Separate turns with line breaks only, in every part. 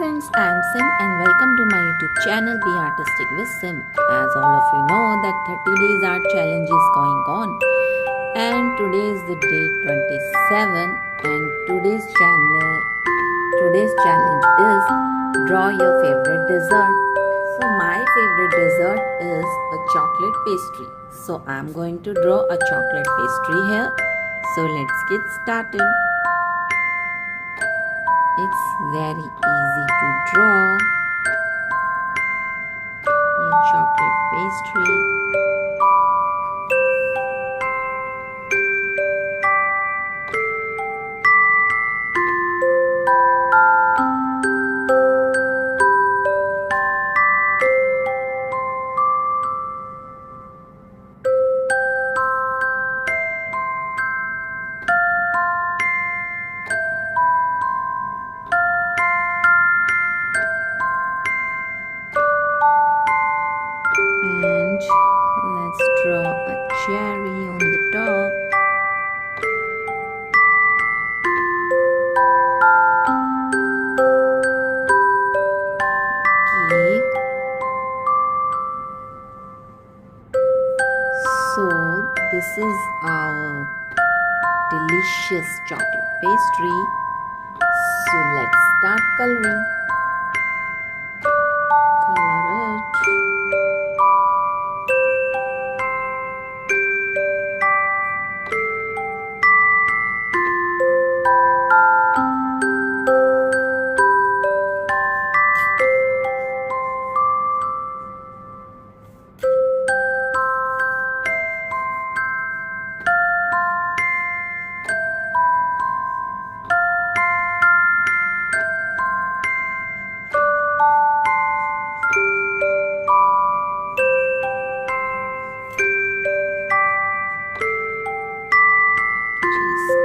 friends, I am Sim and welcome to my YouTube channel Be Artistic with Sim. As all of you know that 30 days art challenge is going on and today is the day 27 and today's challenge is draw your favorite dessert. So my favorite dessert is a chocolate pastry. So I am going to draw a chocolate pastry here. So let's get started. It's very easy to draw a chocolate pastry. And let's draw a cherry on the top. Okay. So this is our delicious chocolate pastry. So let's start coloring. Color it.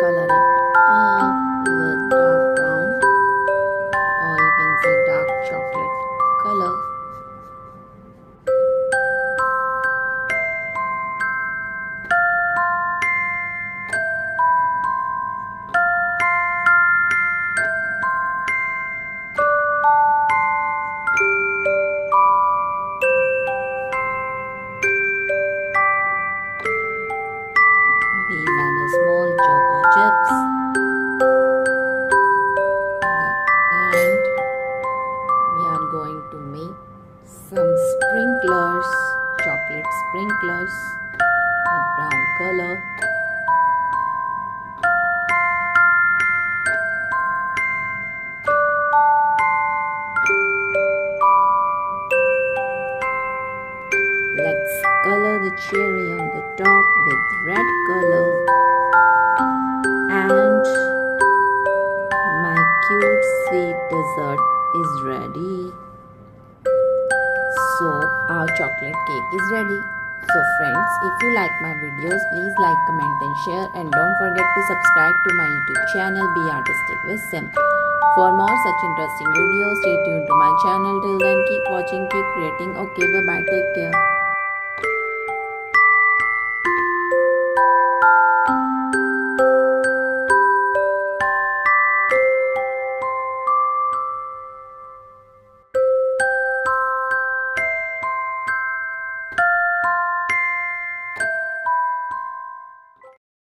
Color it up with dark brown or you can say dark chocolate color. These are the small choco chips. And we are going to make some sprinklers, chocolate sprinklers with brown color. Let's color the cherry on the top with red color. And my cute sweet dessert is ready. So our chocolate cake is ready. So friends, if you like my videos, please like, comment and share, and don't forget to subscribe to my YouTube channel Be Artistic with Sim. For more such interesting videos, stay tuned to my channel. Till then, keep watching, keep creating. Okay, bye bye, take care.